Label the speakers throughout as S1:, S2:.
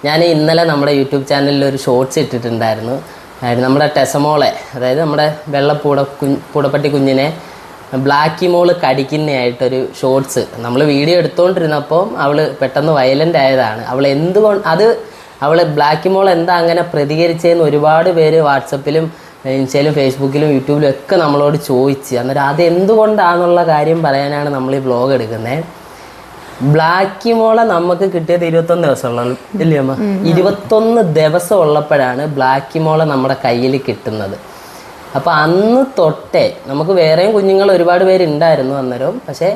S1: ഞാൻ ഇന്നലെ നമ്മുടെ യൂട്യൂബ് ചാനലിൽ ഒരു ഷോർട്സ് ഇട്ടിട്ടുണ്ടായിരുന്നു. നമ്മുടെ ടെസമോളെ, അതായത് നമ്മുടെ പൂടപ്പട്ടി കുഞ്ഞിനെ ബ്ലാക്കി മോള് കടിക്കുന്നതായിട്ടൊരു ഷോർട്സ് നമ്മൾ വീഡിയോ എടുത്തുകൊണ്ടിരുന്നപ്പോൾ അവൾ പെട്ടെന്ന് വയലൻ്റ് ആയതാണ്. അവൾ ബ്ലാക്കി മോൾ എന്താ അങ്ങനെ പ്രതികരിച്ചതെന്ന് ഒരുപാട് പേര് വാട്സപ്പിലും ഇൻസ്റ്റയിലും ഫേസ്ബുക്കിലും യൂട്യൂബിലും ഒക്കെ നമ്മളോട് ചോദിച്ച്. അന്നേരം അത് എന്തുകൊണ്ടാണെന്നുള്ള കാര്യം പറയാനാണ് നമ്മൾ ഈ വ്ളോഗ് എടുക്കുന്നത്. ബ്ലാക്കി മോളെ നമുക്ക് കിട്ടിയത് 21 ദിവസമുള്ള ഇല്ലേ അമ്മ? 21 ദിവസം ഉള്ളപ്പോഴാണ് ബ്ലാക്കി മോളെ നമ്മുടെ കയ്യിൽ കിട്ടുന്നത്. അപ്പോൾ അന്ന് തൊട്ടേ നമുക്ക് വേറെയും കുഞ്ഞുങ്ങൾ ഒരുപാട് പേരുണ്ടായിരുന്നു അന്നേരം. പക്ഷേ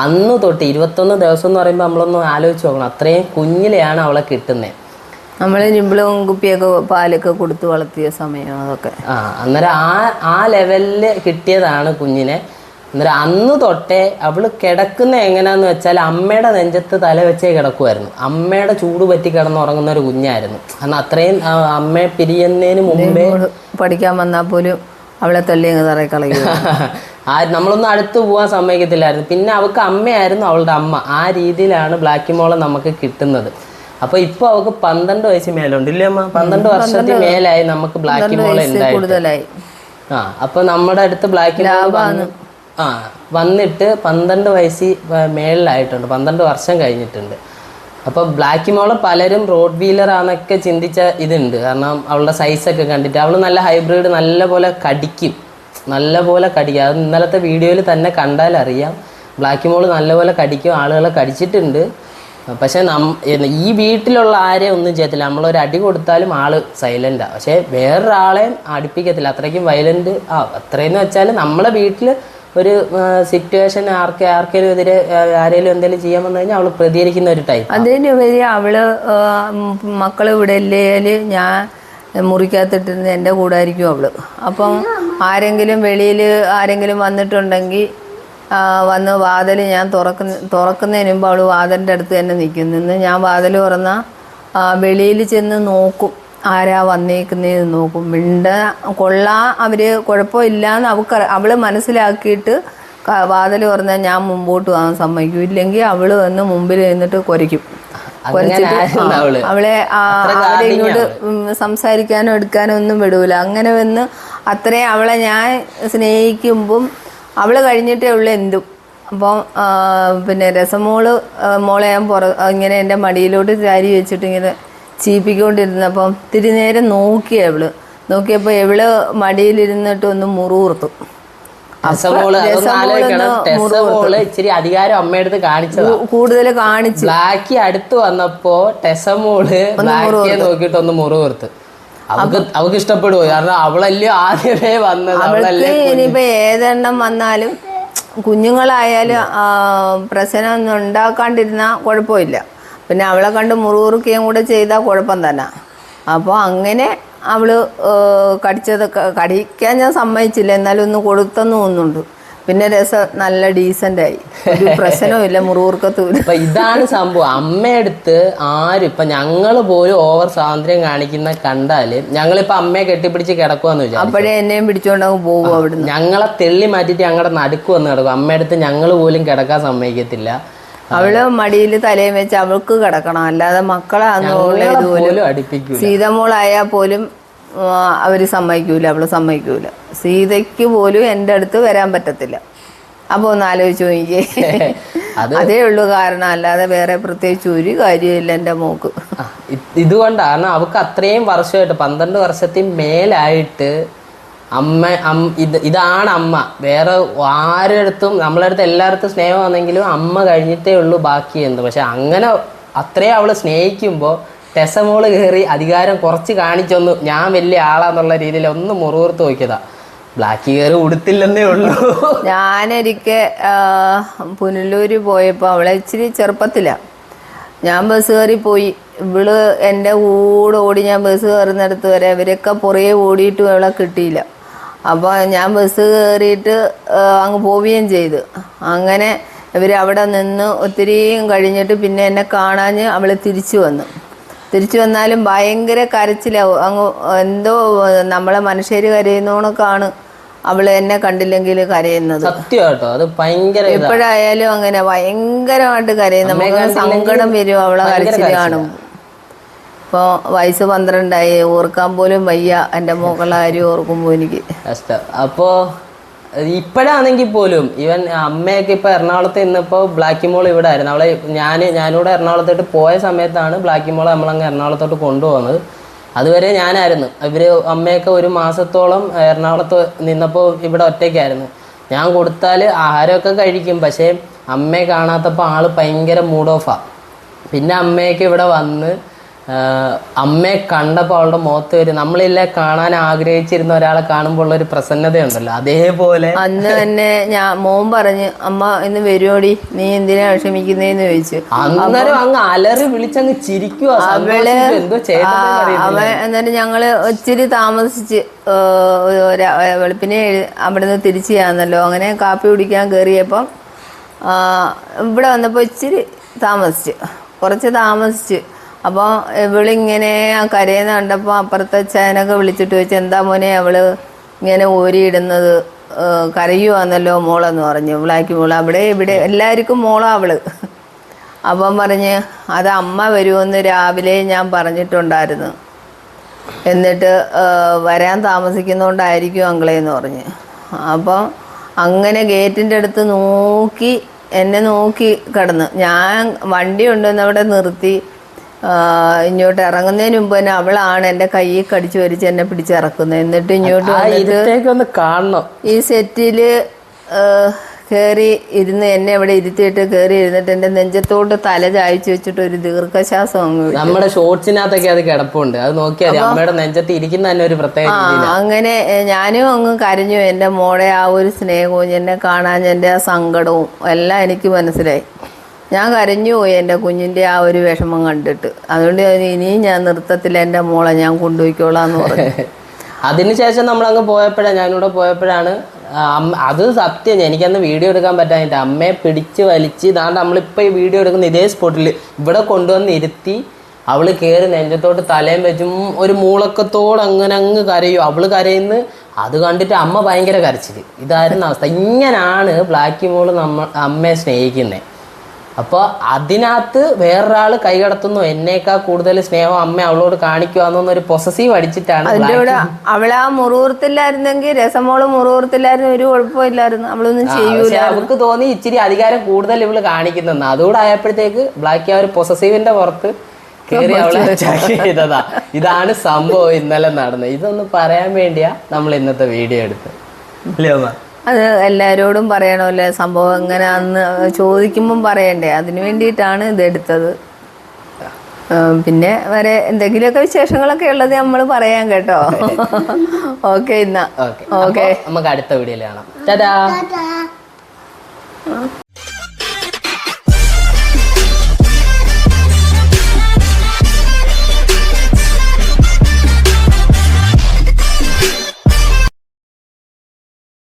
S1: അന്ന് തൊട്ട് 21 ദിവസം എന്ന് പറയുമ്പോൾ നമ്മളൊന്ന് ആലോചിച്ച് നോക്കണം, അത്രയും കുഞ്ഞിലെയാണ് അവളെ കിട്ടുന്നത്.
S2: നമ്മൾ നിമ്പിളും കുപ്പിയൊക്കെ പാലൊക്കെ കൊടുത്ത് വളർത്തിയ സമയം അതൊക്കെ.
S1: അന്നേരം ആ ലെവലിൽ കിട്ടിയതാണ് കുഞ്ഞിനെ. അന്നേരം അന്ന് തൊട്ടേ അവൾ കിടക്കുന്ന എങ്ങനെയാന്ന് വെച്ചാൽ അമ്മയുടെ നെഞ്ചത്ത് തല വെച്ചേ കിടക്കുമായിരുന്നു. അമ്മയുടെ ചൂട് പറ്റി കിടന്നുറങ്ങുന്ന ഒരു കുഞ്ഞായിരുന്നു. അന്ന് അത്രയും അമ്മയെ പിരിയുന്നതിന് മുമ്പേ
S2: പഠിക്കാൻ വന്നാൽ പോലും അവളെ തല്ലി തറയി കളയുക.
S1: നമ്മളൊന്നും അടുത്ത് പോകാൻ സമ്മതിക്കത്തില്ലായിരുന്നു. പിന്നെ അവൾക്ക് അമ്മയായിരുന്നു അവളുടെ അമ്മ. ആ രീതിയിലാണ് ബ്ലാക്കി മോളെ നമുക്ക് കിട്ടുന്നത്. അപ്പോൾ ഇപ്പോൾ അവൾക്ക് 12 വയസ്സ് മേലുണ്ട് ഇല്ലേ അമ്മ? 12 വർഷത്തിൽ മേലായി നമുക്ക് ബ്ലാക്കി മോളെ ഉണ്ടായി. അപ്പോൾ നമ്മുടെ അടുത്ത് ബ്ലാക്കി മോള് വന്നിട്ട് 12 വയസ്സ് മേളിലായിട്ടുണ്ട്, 12 വർഷം കഴിഞ്ഞിട്ടുണ്ട്. അപ്പോൾ ബ്ലാക്കി മോളെ പലരും റോഡ് വീലറാന്നൊക്കെ ചിന്തിച്ച ഇതുണ്ട്. കാരണം അവളുടെ സൈസൊക്കെ കണ്ടിട്ട് അവൾ നല്ല ഹൈബ്രിഡ്, നല്ലപോലെ കടിക്കും. അത് ഇന്നലത്തെ വീഡിയോയിൽ തന്നെ കണ്ടാൽ അറിയാം. ബ്ലാക്കി മോള് നല്ലപോലെ കടിക്കും, ആളുകളെ കടിച്ചിട്ടുണ്ട്. പക്ഷേ ഈ വീട്ടിലുള്ള ആരെയും ഒന്നും ചെയ്യത്തില്ല. നമ്മളൊരു അടി കൊടുത്താലും ആള് സൈലൻ്റാണ്. പക്ഷേ വേറൊരാളെയും അടുപ്പിക്കത്തില്ല, അത്രയ്ക്കും വയലൻ്റ്. അത്രയെന്ന് വെച്ചാൽ നമ്മളെ വീട്ടിൽ ഒരു സിറ്റുവേഷൻ ആർക്കെങ്കിലും എതിരെ ആരെങ്കിലും എന്തെങ്കിലും ചെയ്യാൻ വന്നു കഴിഞ്ഞാൽ അവൾ പ്രതികരിക്കുന്ന ഒരു ടൈപ്പ്.
S2: അതിനുപരി അവള് മക്കൾ ഇവിടെ ഇല്ലേല് ഞാൻ മുറിക്കകത്തിട്ടിരുന്ന് എൻ്റെ കൂടെ ആയിരിക്കും അവള്. അപ്പം ആരെങ്കിലും വെളിയിൽ ആരെങ്കിലും വന്നിട്ടുണ്ടെങ്കിൽ വന്ന് വാതിൽ ഞാൻ തുറക്കുന്നതിന് മുമ്പ് അവൾ വാതിലിൻ്റെ അടുത്ത് തന്നെ നിൽക്കും. നിന്ന് ഞാൻ വാതിൽ തുറന്നാൽ വെളിയിൽ ചെന്ന് നോക്കും, ആരാ വന്നേക്കുന്നതെന്ന് നോക്കും. അവർ കുഴപ്പമില്ലാന്ന് അവൾ മനസ്സിലാക്കിയിട്ട് വാതിൽ തുറന്നാൽ ഞാൻ മുമ്പോട്ട് പോകാൻ സമ്മതിക്കും. ഇല്ലെങ്കിൽ അവൾ വന്ന് മുമ്പിൽ നിന്നിട്ട് കുരയ്ക്കും. അവളെ ഇങ്ങോട്ട് സംസാരിക്കാനോ എടുക്കാനോ ഒന്നും വിടൂല. അങ്ങനെ വന്ന് അത്രയും അവളെ ഞാൻ സ്നേഹിക്കുമ്പം അവൾ കഴിഞ്ഞിട്ടേ ഉള്ളൂ എന്തും. അപ്പം പിന്നെ രസമോള് മോളെ ഞാൻ ഇങ്ങനെ എൻ്റെ മടിയിലോട്ട് ചാരി വെച്ചിട്ട് ഇങ്ങനെ ചീപ്പിക്കൊണ്ടിരുന്നപ്പം ഇത്തിരി നേരം നോക്കിയപ്പോൾ ഇവള് മടിയിലിരുന്നിട്ട് ഒന്ന് മുറുകുർത്തു.
S1: ഇച്ചിരി അധികാരം അമ്മയടുത്ത് കാണിച്ചത്
S2: കൂടുതൽ കാണിച്ചു.
S1: ബ്ലാക്കി അടുത്ത് വന്നപ്പോ ടെസമോള് ബ്ലാക്കിയെ നോക്കിയിട്ട് ഒന്ന് മുറുകുർത്ത്. അവക്ക് ഇഷ്ടപ്പെടുവോ? കാരണം അവളല്ലേ ആദ്യമേ വന്നത്.
S2: അവൾക്ക് ഇനിയിപ്പോ ഏതെണ്ണം വന്നാലും കുഞ്ഞുങ്ങളായാലും പ്രശ്നം ഒന്നും ഉണ്ടാക്കാണ്ടിരുന്നാൽ കുഴപ്പമില്ല. പിന്നെ അവളെ കണ്ട് മുറുകുറുക്കുകയും കൂടെ ചെയ്താൽ കുഴപ്പം തന്നെ. അപ്പോൾ അങ്ങനെ അവൾ കടിക്കാൻ ഞാൻ സമ്മതിച്ചില്ല, എന്നാലും ഒന്ന് കൊടുത്തെന്ന് തോന്നുന്നുണ്ട്. പിന്നെ രസം നല്ല ഡീസൻ്റായി, ഒരു പ്രശ്നവുമില്ല, മുറുകുറുക്കത്തുമില്ല.
S1: അപ്പം ഇതാണ് സംഭവം. അമ്മയടുത്ത് ആരും ഇപ്പം ഞങ്ങൾ പോലും ഓവർ സ്വാതന്ത്ര്യം കാണിക്കുന്ന കണ്ടാൽ ഞങ്ങളിപ്പോൾ അമ്മയെ കെട്ടിപ്പിടിച്ച് കിടക്കുമെന്ന് വിചാരിച്ചു.
S2: അപ്പോഴേ എന്നെയും പിടിച്ചുകൊണ്ടങ്ങ് പോകും അവിടുന്ന്.
S1: ഞങ്ങളെ തെള്ളി മാറ്റിയിട്ട് ഞങ്ങളുടെ നടുക്ക് വന്ന് കിടക്കും. അമ്മയടുത്ത് ഞങ്ങൾ പോലും കിടക്കാൻ സമ്മതിക്കത്തില്ല.
S2: അവള് മടിയിൽ തലയും വെച്ച് അവൾക്ക് കിടക്കണം, അല്ലാതെ മക്കളാന്ന്
S1: അടുപ്പിക്കും.
S2: സീതമോളായാൽ പോലും അവർ സമ്മതിക്കൂല, അവള് സമ്മതിക്കൂല. സീതയ്ക്ക് പോലും എൻ്റെ അടുത്ത് വരാൻ പറ്റത്തില്ല. അപ്പോൾ ഒന്ന് ആലോചിച്ച് നോക്കിയേ. അതേ ഉള്ളൂ കാരണം, അല്ലാതെ വേറെ പ്രത്യേകിച്ച് ഒരു കാര്യമില്ല എൻ്റെ മോക്ക്.
S1: ഇതുകൊണ്ടാണ് അവൾക്ക് അത്രയും വർഷമായിട്ട് 12 വർഷത്തിൽ മേലായിട്ട് ഇതാണ് അമ്മ. വേറെ ആരടുത്തും നമ്മളടുത്ത് എല്ലായിടത്തും സ്നേഹമാണെങ്കിലും അമ്മ കഴിഞ്ഞിട്ടേ ഉള്ളൂ ബാക്കി എന്ത്. പക്ഷെ അങ്ങനെ അത്രയും അവള് സ്നേഹിക്കുമ്പോൾ ടെസമോള് കയറി അധികാരം കുറച്ച് കാണിച്ചൊന്നു ഞാൻ വലിയ ആളാന്നുള്ള രീതിയിൽ ഒന്ന് മുറുകുർത്ത് നോക്കിയതാ. ബ്ലാക്കി കയറി ഉടുത്തില്ലെന്നേ ഉള്ളൂ.
S2: ഞാനൊരിക്കൽ പുനലൂര് പോയപ്പോൾ അവളെ ഇച്ചിരി ചെറുപ്പത്തിലാണ്. ഞാൻ ബസ് കയറി പോയി. ഇവള് എൻ്റെ കൂടെ ഓടി. ഞാൻ ബസ് കയറുന്നിടത്ത് വരെ ഇവരൊക്കെ പുറകെ ഓടിയിട്ടും അവളെ കിട്ടിയില്ല. അപ്പോൾ ഞാൻ ബസ് കയറിയിട്ട് അങ്ങ് പോവുകയും ചെയ്തു. അങ്ങനെ ഇവർ അവിടെ നിന്ന് ഒത്തിരിയും കഴിഞ്ഞിട്ട് പിന്നെ എന്നെ കാണാഞ്ഞ് അവൾ തിരിച്ചു വന്നാലും ഭയങ്കര കരച്ചിലാവും. അങ്ങ് എന്തോ നമ്മളെ മനുഷ്യർ കരയുന്നോണക്കാണ് അവൾ എന്നെ കണ്ടില്ലെങ്കിൽ കരയുന്നത്. എപ്പോഴായാലും അങ്ങനെ ഭയങ്കരമായിട്ട് കരയും. നമുക്ക് സങ്കടം വരും അവളെ കരച്ചിൽ കാണും. ഇപ്പോൾ വയസ്സ് 12 ഓർക്കാൻ പോലും വയ്യ എൻ്റെ മക്കളുടെ കാര്യം ഓർക്കുമ്പോൾ എനിക്ക്
S1: കഷ്ടം. അപ്പോൾ ഇപ്പോഴാണെങ്കിൽ പോലും ഇവൻ അമ്മയൊക്കെ ഇപ്പോൾ എറണാകുളത്ത് ഇന്നിപ്പോൾ ബ്ലാക്കി മോൾ ഇവിടെ ആയിരുന്നു. അവളെ ഞാനിവിടെ എറണാകുളത്തോട്ട് പോയ സമയത്താണ് ബ്ലാക്കി മോളെ നമ്മളങ്ങ് എറണാകുളത്തോട്ട് കൊണ്ടുപോകുന്നത്. അതുവരെ ഞാനായിരുന്നു. ഇവർ അമ്മയൊക്കെ 1 മാസത്തോളം എറണാകുളത്ത് നിന്നപ്പോൾ ഇവിടെ ഒറ്റയ്ക്കായിരുന്നു. ഞാൻ കൊടുത്താൽ ആഹാരമൊക്കെ കഴിക്കും, പക്ഷേ അമ്മയെ കാണാത്തപ്പോൾ ആൾ ഭയങ്കര മൂഡ് ഓഫാണ്. പിന്നെ അമ്മയൊക്കെ ഇവിടെ വന്ന് അമ്മയെ കണ്ടപ്പോൾ അവളുടെ മുഖത്ത് വരും, നമ്മളില്ല കാണാൻ ആഗ്രഹിച്ചിരുന്ന ഒരാളെ കാണുമ്പോൾ ഉള്ളൊരു പ്രസന്നതയുണ്ടല്ലോ, അതേപോലെ
S2: അന്ന് തന്നെ മോൻ പറഞ്ഞ് അമ്മ ഇന്ന് വരുവോടി, നീ എന്തിനാ വിഷമിക്കുന്നേന്ന് ചോദിച്ചു.
S1: അന്നേരം അങ്ങ് അലറി വിളിച്ചങ്ങ് ചിരിക്കുക. എന്തോ
S2: അവൻ എന്നിട്ട് ഞങ്ങള് ഇച്ചിരി താമസിച്ച് വെളുപ്പിനെ അവിടുന്ന് തിരിച്ചു ചെയ്യാന്നല്ലോ. അങ്ങനെ കാപ്പി കുടിക്കാൻ കയറിയപ്പം ഇവിടെ വന്നപ്പോൾ ഇച്ചിരി കുറച്ച് താമസിച്ച്. അപ്പോൾ ഇവളിങ്ങനെ കരയുന്ന കണ്ടപ്പോൾ അപ്പുറത്തെ അച്ഛനൊക്കെ വിളിച്ചിട്ട് വെച്ച് എന്താ മോനെ അവള് ഇങ്ങനെ ഓരിയിടുന്നത്, കരയുവാന്നല്ലോ മോളെന്ന് പറഞ്ഞു. ബ്ലാക്കി മോള് അവിടെ ഇവിടെ എല്ലാവർക്കും മോളാ അവള്. അപ്പം പറഞ്ഞ് അത് അമ്മ വരുമെന്ന് രാവിലെ ഞാൻ പറഞ്ഞിട്ടുണ്ടായിരുന്നു, എന്നിട്ട് വരാൻ താമസിക്കുന്നതുകൊണ്ടായിരിക്കും അങ്കിളേന്ന് പറഞ്ഞ്. അപ്പം അങ്ങനെ ഗേറ്റിൻ്റെ അടുത്ത് എന്നെ നോക്കി കിടന്ന്. ഞാൻ വണ്ടി കൊണ്ടുവന്ന് അവിടെ നിർത്തി ഇങ്ങോട്ട് ഇറങ്ങുന്നതിന് മുമ്പ് തന്നെ അവളാണ് എൻ്റെ കയ്യിൽ കടിച്ചു വരിച്ച് എന്നെ പിടിച്ചിറക്കുന്നത്. എന്നിട്ട് ഇങ്ങോട്ട്
S1: ഒന്ന് കാണണം.
S2: ഈ സെറ്റിൽ കയറി ഇരുന്ന് എന്നെ അവിടെ ഇരുത്തിയിട്ട് കയറി ഇരുന്നിട്ട് എൻ്റെ നെഞ്ചത്തോട്ട് തല ചായച്ചു വെച്ചിട്ട് ഒരു ദീർഘശ്വാസം അങ്ങ്.
S1: നമ്മുടെ ഷോർട്സിനകത്തൊക്കെ അത് കിടപ്പുണ്ട്, അത് നോക്കിയാൽ അമ്മയുടെ നെഞ്ചത്ത് ഇരിക്കുന്ന തന്നെ ഒരു പ്രത്യേക.
S2: അങ്ങനെ ഞാനും അങ്ങ് കരഞ്ഞു. എൻ്റെ മോളെ ആ ഒരു സ്നേഹവും എന്നെ കാണാൻ എൻ്റെ ആ സങ്കടവും എല്ലാം എനിക്ക് മനസ്സിലായി. ഞാൻ കരഞ്ഞു പോയി എൻ്റെ കുഞ്ഞിൻ്റെ ആ ഒരു വിഷമം കണ്ടിട്ട്. അതുകൊണ്ട് ഇനിയും ഞാൻ നൃത്തത്തിൽ എൻ്റെ മോളെ ഞാൻ കൊണ്ടുപോയിക്കോളാന്ന് പറഞ്ഞു.
S1: അതിനുശേഷം നമ്മളങ്ങ് ഞാനിവിടെ പോയപ്പോഴാണ് അത് സത്യം, എനിക്കന്ന് വീഡിയോ എടുക്കാൻ പറ്റാഞ്ഞിട്ട് അമ്മയെ പിടിച്ച് വലിച്ച് ഇതാണ്ട് നമ്മളിപ്പോൾ ഈ വീഡിയോ എടുക്കുന്ന ഇതേ സ്പോട്ടിൽ ഇവിടെ കൊണ്ടുവന്ന് ഇരുത്തി അവൾ കയറി നെഞ്ചത്തോട്ട് തലയും വെച്ചും ഒരു മൂളക്കത്തോട് അങ്ങനെ അങ്ങ് കരയും. അവൾ കരയുന്നു. അത് കണ്ടിട്ട് അമ്മ ഭയങ്കര കരച്ചിൽ. ഇതായിരുന്നു അവസ്ഥ. ഇങ്ങനാണ് ബ്ലാക്കി മോള് അമ്മയെ സ്നേഹിക്കുന്നത്. അപ്പോൾ അതിനകത്ത് വേറൊരാൾ കൈകടത്തുന്നു, എന്നേക്കാൾ കൂടുതൽ സ്നേഹം അമ്മ അവളോട് കാണിക്കുവാന്നൊരു പൊസസീവ് അടിച്ചിട്ടാണ്.
S2: അതിൻ്റെ കൂടെ അവളാ മുറുകൂർത്തില്ലായിരുന്നെങ്കിൽ രസമോള് മുറുകൂർത്തില്ലായിരുന്നു ഒരു കുഴപ്പമില്ലായിരുന്നു, അവളൊന്നും ചെയ്യൂല.
S1: അവൾക്ക് തോന്നി ഇച്ചിരി അധികാരം കൂടുതൽ ഇവള് കാണിക്കുന്നെന്ന്. അതുകൂടെ ആയപ്പോഴത്തേക്ക് ബ്ലാക്കി ആ ഒരു പൊസസീവിന്റെ പുറത്ത് കയറി അവളെ ചെയ്തതാ. ഇതാണ് സംഭവം ഇന്നലെ നടന്നത്. ഇതൊന്ന് പറയാൻ വേണ്ടിയാ നമ്മൾ ഇന്നത്തെ വീഡിയോ എടുത്തത്. അല്ലേ അമ്മ?
S2: അത് എല്ലാവരോടും പറയണമല്ലേ സംഭവം, എങ്ങനെ അന്ന് ചോദിക്കുമ്പം പറയണ്ടേ, അതിന് വേണ്ടിയിട്ടാണ് ഇതെടുത്തത്. പിന്നെ വരെ എന്തെങ്കിലുമൊക്കെ വിശേഷങ്ങളൊക്കെ ഉള്ളത് നമ്മൾ പറയാം കേട്ടോ. ഓക്കെ എന്നാ ഓക്കെ,
S1: നമുക്ക് അടുത്ത വീഡിയോയിൽ കാണാം. ടാറ്റാ.